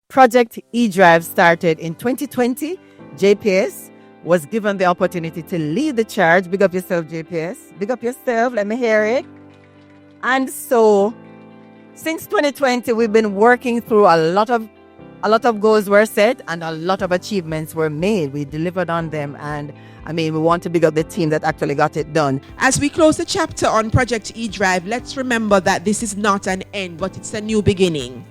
Project eDrive started in 2020. JPS was given the opportunity to lead the charge. Big up yourself, JPS. Big up yourself. Let me hear it. And so, since 2020, we've been working through a lot of goals were set and a lot of achievements were made. We delivered on them, and we want to big up the team that actually got it done. As we close the chapter on Project eDrive, let's remember that this is not an end, but it's a new beginning.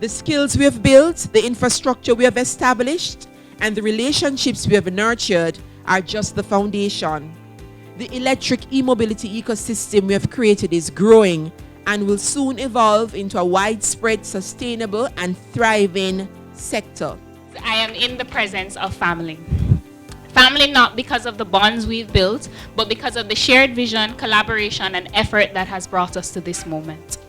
The skills we have built, the infrastructure we have established, and the relationships we have nurtured are just the foundation. The electric e-mobility ecosystem we have created is growing and will soon evolve into a widespread, sustainable, and thriving sector. I am in the presence of family. Family not because of the bonds we've built, but because of the shared vision, collaboration, and effort that has brought us to this moment.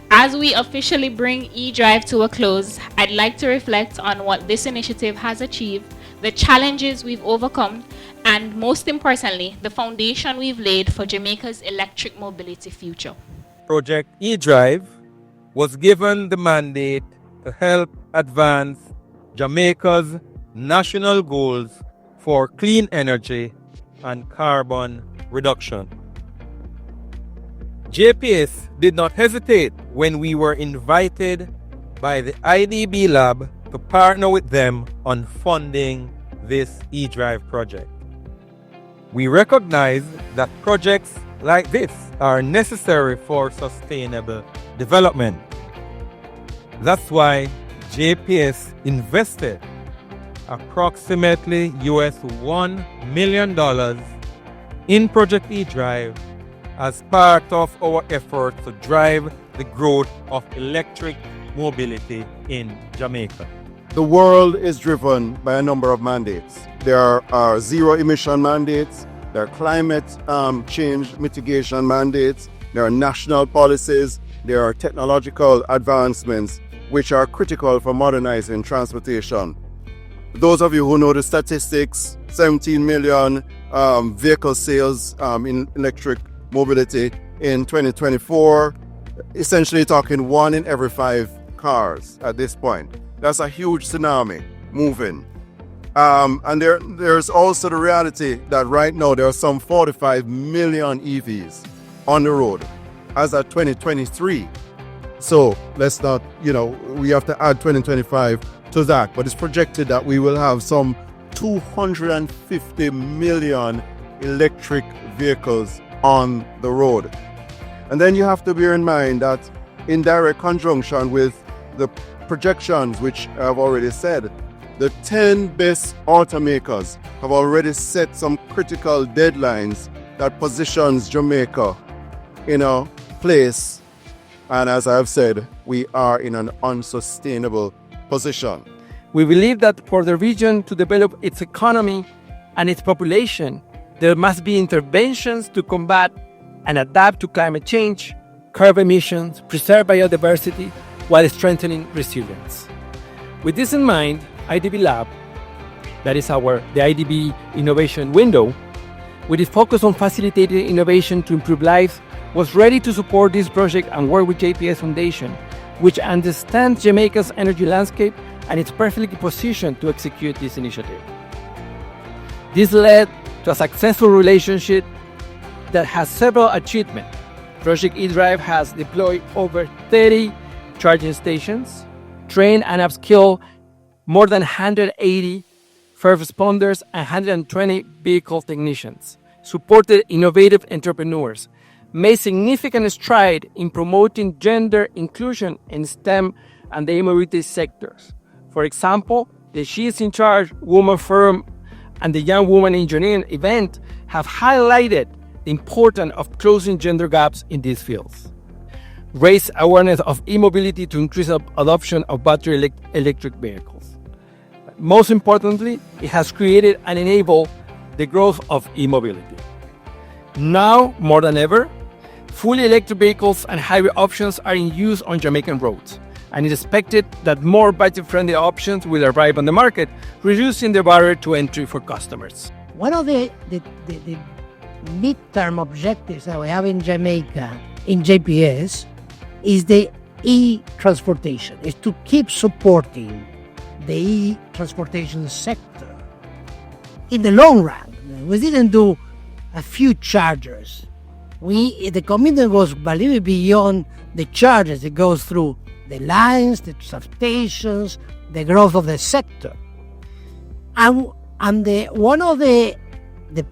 As we officially bring eDrive to a close, I'd like to reflect on what this initiative has achieved, the challenges we've overcome, and most importantly, the foundation we've laid for Jamaica's electric mobility future. Project eDrive was given the mandate to help advance Jamaica's national goals for clean energy and carbon reduction. JPS did not hesitate when we were invited by the IDB Lab to partner with them on funding this eDrive project. We recognize that projects like this are necessary for sustainable development. That's why JPS invested approximately $1 million in Project eDrive as part of our effort to drive the growth of electric mobility in Jamaica. The world is driven by a number of mandates. There are zero emission mandates, there are climate change mitigation mandates, there are national policies, there are technological advancements which are critical for modernizing transportation. Those of you who know the statistics, 17 million vehicle sales in electric mobility in 2024, essentially talking 1 in every 5 cars at this point. That's a huge tsunami moving. And there's also the reality that right now there are some 45 million EVs on the road as of 2023. So let's not, we have to add 2025 to that, but it's projected that we will have some 250 million electric vehicles on the road. And then you have to bear in mind that in direct conjunction with the projections, which I've already said, the 10 best automakers have already set some critical deadlines that positions Jamaica in a place, and as I've said, we are in an unsustainable position. We believe that for the region to develop its economy and its population, there must be interventions to combat and adapt to climate change, curb emissions, preserve biodiversity, while strengthening resilience. With this in mind, IDB Lab, that is the IDB innovation window, with its focus on facilitating innovation to improve lives, was ready to support this project and work with JPS Foundation, which understands Jamaica's energy landscape and is perfectly positioned to execute this initiative. This led to a successful relationship that has several achievements. Project eDrive has deployed over 30 charging stations, trained and upskilled more than 180 first responders and 120 vehicle technicians, supported innovative entrepreneurs, made significant strides in promoting gender inclusion in STEM and the e-mobility sectors. For example, the She is in Charge Woman Forum and the Young Woman Engineering event have highlighted the importance of closing gender gaps in these fields, raise awareness of e-mobility to increase adoption of battery electric vehicles. Most importantly, it has created and enabled the growth of e-mobility. Now, more than ever, fully electric vehicles and hybrid options are in use on Jamaican roads, and it is expected that more budget-friendly options will arrive on the market, reducing the barrier to entry for customers. One of the midterm objectives that we have in Jamaica, in JPS, is the e-transportation, is to keep supporting the e-transportation sector. In the long run, we didn't do a few chargers. The commitment goes a little beyond the chargers. It goes through the lines, the substations, the growth of the sector. And one of the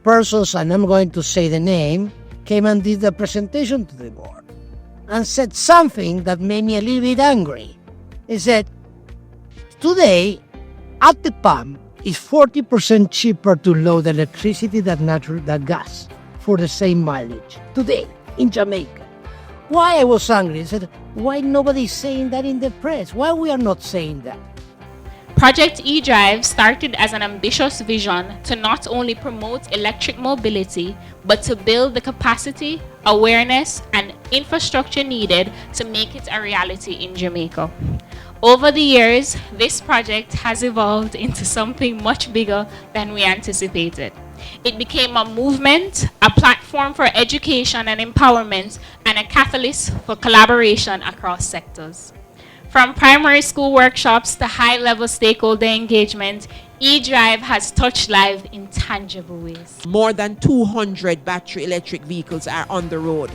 persons, and I'm going to say the name, came and did the presentation to the board and said something that made me a little bit angry. He said, today, at the pump, it's 40% cheaper to load electricity than gas for the same mileage. Today, in Jamaica. Why I was angry? I said, why nobody is saying that in the press? Why we are not saying that? Project eDrive started as an ambitious vision to not only promote electric mobility, but to build the capacity, awareness, and infrastructure needed to make it a reality in Jamaica. Over the years, this project has evolved into something much bigger than we anticipated. It became a movement, a platform for education and empowerment, and a catalyst for collaboration across sectors. From primary school workshops to high-level stakeholder engagement, eDrive has touched lives in tangible ways. More than 200 battery electric vehicles are on the road.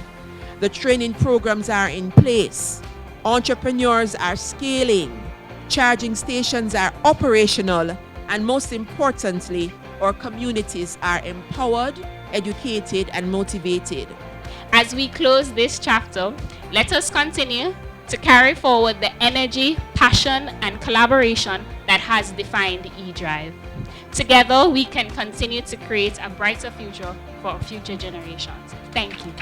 The training programs are in place. Entrepreneurs are scaling. Charging stations are operational. And most importantly, our communities are empowered, educated, and motivated. As we close this chapter, let us continue to carry forward the energy, passion, and collaboration that has defined eDrive. Together, we can continue to create a brighter future for future generations. Thank you.